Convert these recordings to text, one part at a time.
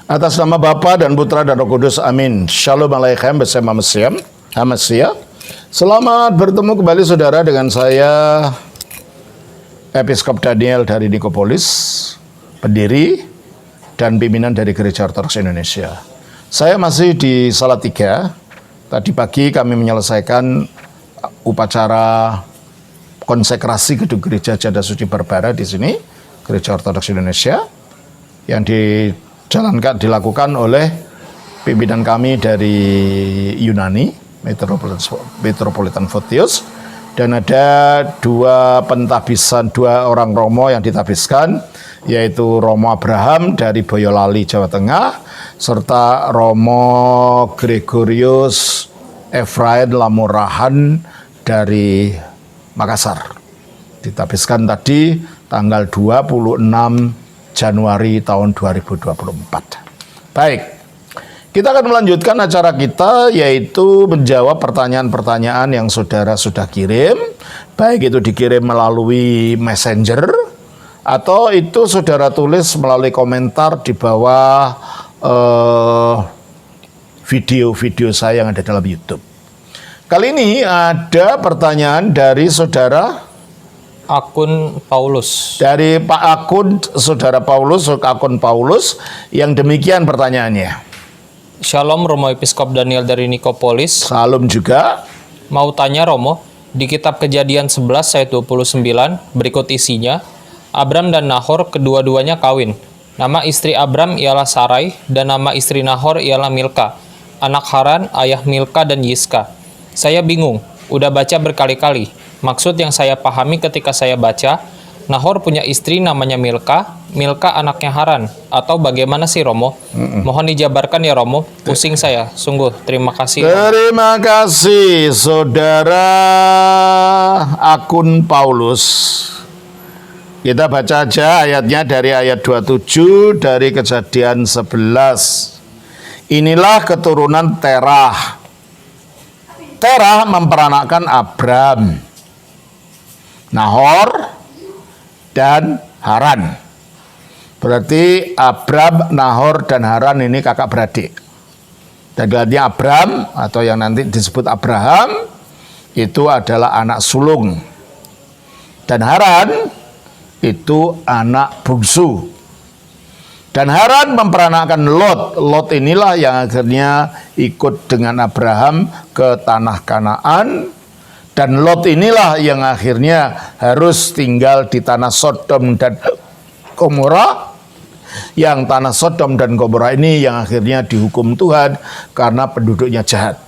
Atas nama Bapa dan Putra dan Roh Kudus, amin. Shalom Aleichem bersama Hamasia. Selamat bertemu kembali saudara dengan saya, Episkop Daniel dari Nikopolis, pendiri dan pimpinan dari Gereja Ortodoks Indonesia. Saya masih di Salatiga. Tadi pagi kami menyelesaikan upacara konsekrasi gedung Gereja Janda Suci Barbara di sini, Gereja Ortodoks Indonesia, yang dilakukan oleh pimpinan kami dari Yunani, Metropolitan Fotios, dan ada dua orang Romo yang ditabiskan, yaitu Romo Abraham dari Boyolali, Jawa Tengah, serta Romo Gregorius Efrain Lamurahan dari Makassar. Ditabiskan tadi tanggal 26 Januari tahun 2024. Baik, kita akan melanjutkan acara kita, yaitu menjawab pertanyaan-pertanyaan yang saudara sudah kirim, baik itu dikirim melalui messenger, atau itu saudara tulis melalui komentar di bawah video-video saya yang ada dalam YouTube. Kali ini ada pertanyaan dari saudara akun Paulus. Dari akun saudara Paulus, akun Paulus, yang demikian pertanyaannya. Shalom Romo Episkop Daniel dari Nikopolis. Salam juga. Mau tanya Romo, di kitab Kejadian 11 ayat 29 berikut isinya, Abram dan Nahor kedua-duanya kawin. Nama istri Abram ialah Sarai dan nama istri Nahor ialah Milka, anak Haran, ayah Milka dan Yiska. Saya bingung, udah baca berkali-kali. Maksud yang saya pahami ketika saya baca, Nahor punya istri namanya Milka, Milka anaknya Haran, atau bagaimana sih Romo? Mohon dijabarkan ya Romo, pusing saya, sungguh, terima kasih. Terima kasih saudara akun Paulus. Kita baca aja ayatnya dari ayat 27 dari Kejadian 11. Inilah keturunan Terah. Terah memperanakkan Abram, Nahor, dan Haran. Berarti Abram, Nahor, dan Haran ini kakak beradik. Dan gelarnya Abram, atau yang nanti disebut Abraham, itu adalah anak sulung. Dan Haran itu anak bungsu. Dan Haran memperanakkan Lot. Lot inilah yang akhirnya ikut dengan Abraham ke tanah Kanaan. Dan Lot inilah yang akhirnya harus tinggal di tanah Sodom dan Gomora. Yang tanah Sodom dan Gomora ini yang akhirnya dihukum Tuhan karena penduduknya jahat.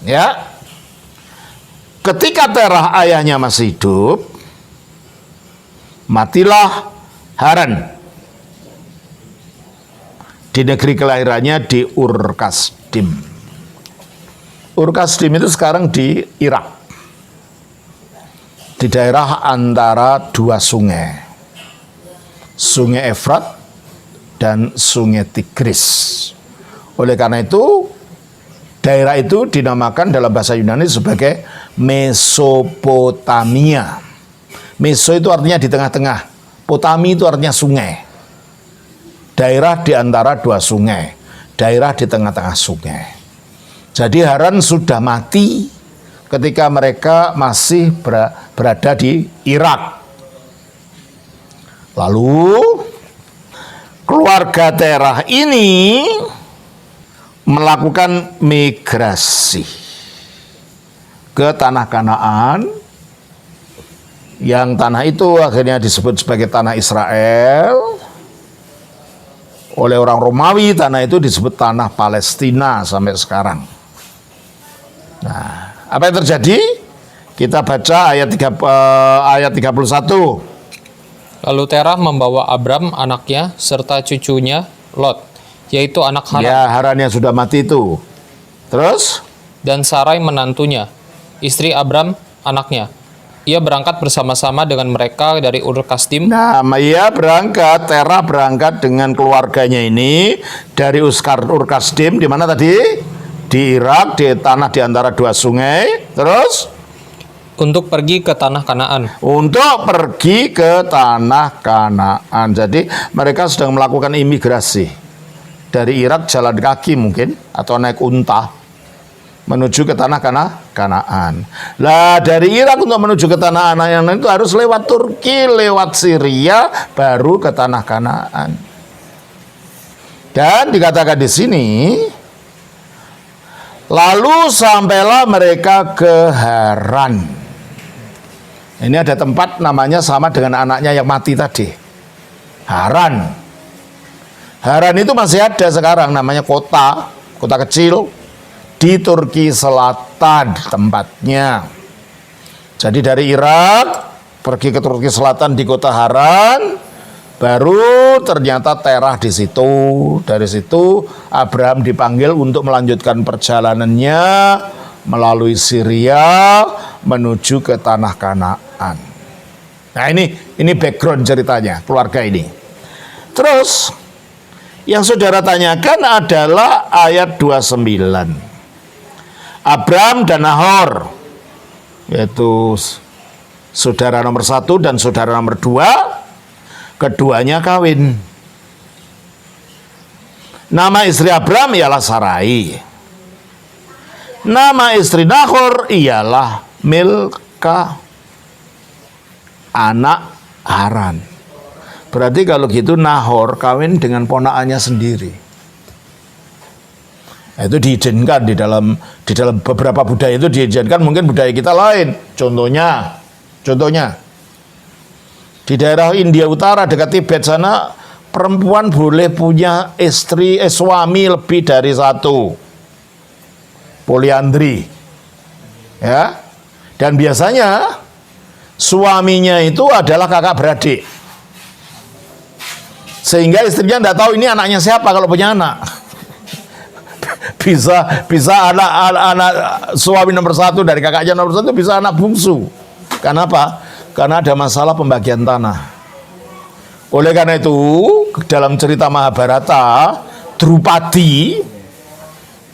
Ya. Ketika Terah ayahnya masih hidup, matilah Haran di negeri kelahirannya di Ur-Kasdim. Ur-Kasdim itu sekarang di Irak, di daerah antara dua sungai, Sungai Efrat dan Sungai Tigris. Oleh karena itu, daerah itu dinamakan dalam bahasa Yunani sebagai Mesopotamia. Meso itu artinya di tengah-tengah, potami itu artinya sungai. Daerah di antara dua sungai, daerah di tengah-tengah sungai. Jadi Haran sudah mati ketika mereka masih berada di Irak. Lalu keluarga Terah ini melakukan migrasi ke tanah Kanaan, yang tanah itu akhirnya disebut sebagai tanah Israel. Oleh orang Romawi, tanah itu disebut tanah Palestina sampai sekarang. Nah, apa yang terjadi? Kita baca ayat 31. Lalu Terah membawa Abram anaknya serta cucunya Lot, yaitu anak Haran. Ya, Haran yang sudah mati itu. Terus? Dan Sarai menantunya, istri Abram anaknya. Ia berangkat bersama-sama dengan mereka dari Ur-Kasdim. Nah, ia berangkat, Terah berangkat dengan keluarganya ini dari Ur-Kasdim, di mana tadi? Di Irak, di tanah di antara dua sungai. Terus? Untuk pergi ke tanah Kanaan. Untuk pergi ke tanah Kanaan. Jadi mereka sedang melakukan imigrasi. dari Irak jalan kaki mungkin atau naik unta menuju ke tanah Kanaan. Lah dari Irak untuk menuju ke tanah Kanaan itu harus lewat Turki, lewat Syria, baru ke tanah Kanaan. Dan dikatakan di sini, lalu sampailah mereka ke Haran. Ini ada tempat namanya sama dengan anaknya yang mati tadi. Haran. Haran itu masih ada sekarang, namanya kota kecil di Turki Selatan tempatnya. Jadi dari Irak pergi ke Turki Selatan di kota Haran, baru ternyata Terah di situ. Dari situ Abraham dipanggil untuk melanjutkan perjalanannya melalui Syria menuju ke tanah Kanaan. Nah ini background ceritanya keluarga ini. Terus yang saudara tanyakan adalah ayat 29. Abraham dan Nahor, yaitu saudara nomor 1 dan saudara nomor 2, keduanya kawin. Nama istri Abraham ialah Sarai. Nama istri Nahor ialah Milka, anak Haran. Berarti kalau gitu Nahor kawin dengan ponakannya sendiri. Itu diizinkan di dalam beberapa budaya itu diizinkan, mungkin budaya kita lain. Contohnya di daerah India Utara dekat Tibet sana perempuan boleh punya suami lebih dari satu. Poliandri. Ya. Dan biasanya suaminya itu adalah kakak beradik. Sehingga istrinya tidak tahu ini anaknya siapa kalau punya anak. Bisa anak suami nomor 1 dari kakaknya nomor 1 bisa anak bungsu. Kenapa? Karena ada masalah pembagian tanah. Oleh karena itu dalam cerita Mahabharata, Drupadi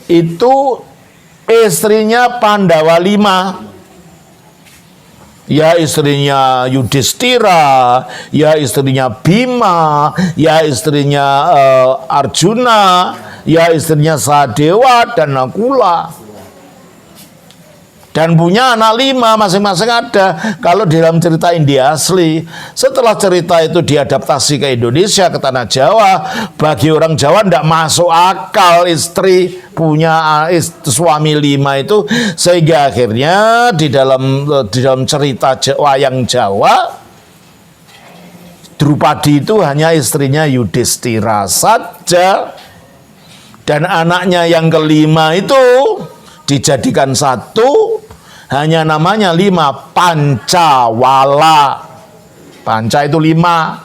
itu istrinya Pandawa 5. Ya istrinya Yudhistira, ya istrinya Bima, ya istrinya Arjuna, ya istrinya Sadewa dan Nakula. Dan punya anak 5 masing-masing ada. Kalau di dalam cerita India asli, setelah cerita itu diadaptasi ke Indonesia, ke tanah Jawa, bagi orang Jawa tidak masuk akal istri punya suami 5 itu, sehingga akhirnya di dalam cerita wayang Jawa, Drupadi itu hanya istrinya Yudhistira saja, dan anaknya yang kelima itu dijadikan satu, hanya namanya 5, Pancawala. Panca itu 5.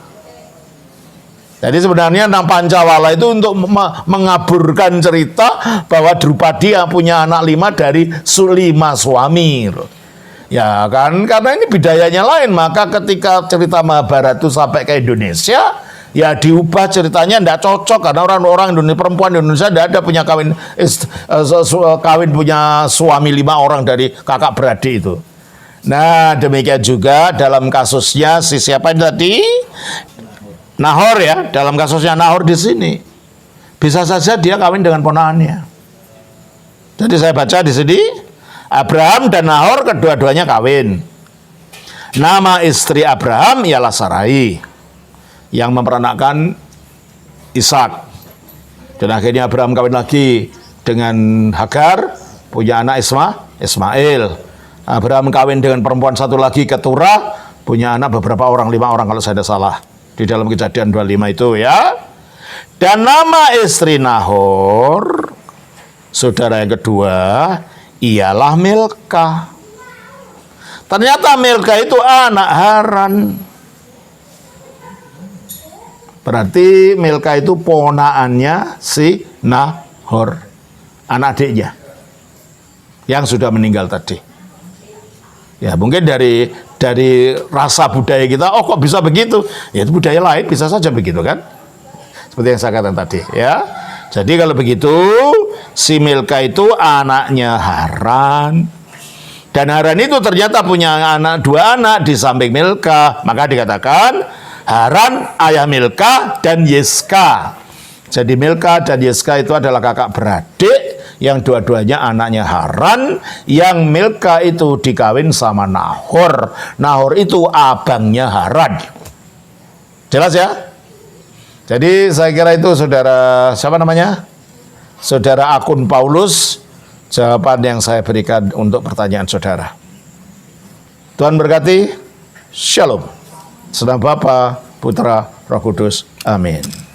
Jadi sebenarnya nama Pancawala itu untuk mengaburkan cerita bahwa Drupadi punya anak 5 dari 5 suami. Ya kan, karena ini budayanya lain, maka ketika cerita Mahabharata itu sampai ke Indonesia, ya diubah ceritanya, tidak cocok karena orang-orang Indonesia, perempuan Indonesia tidak ada punya kawin punya suami 5 orang dari kakak beradik itu. Nah demikian juga dalam kasusnya siapa ini tadi? Nahor ya, dalam kasusnya Nahor di sini bisa saja dia kawin dengan ponakannya. Jadi saya baca di sini Abraham dan Nahor kedua-duanya kawin. Nama istri Abraham ialah Sarai yang memperanakkan Ishak. Dan akhirnya Abraham kawin lagi dengan Hagar, punya anak Ismail. Abraham kawin dengan perempuan satu lagi, Keturah, punya anak beberapa orang, 5 orang kalau saya tidak salah. Di dalam Kejadian 25 itu ya. Dan nama istri Nahor, saudara yang kedua, ialah Milka. Ternyata Milka itu anak Haran. Berarti Milka itu ponakannya si Nahor, anak adiknya yang sudah meninggal tadi. Ya mungkin dari rasa budaya kita, oh kok bisa begitu? Ya itu budaya lain bisa saja begitu kan? Seperti yang saya katakan tadi ya. Jadi kalau begitu si Milka itu anaknya Haran. Dan Haran itu ternyata punya 2 anak di samping Milka. Maka dikatakan Haran ayah Milka dan Yeska. Jadi Milka dan Yiska itu adalah kakak beradik yang dua-duanya anaknya Haran, yang Milka itu dikawin sama Nahor. Nahor itu abangnya Haran. Jelas ya? Jadi saya kira itu saudara, siapa namanya? Saudara akun Paulus, jawaban yang saya berikan untuk pertanyaan saudara. Tuhan berkati, Shalom. Sedang Bapa, Putra, Roh Kudus. Amin.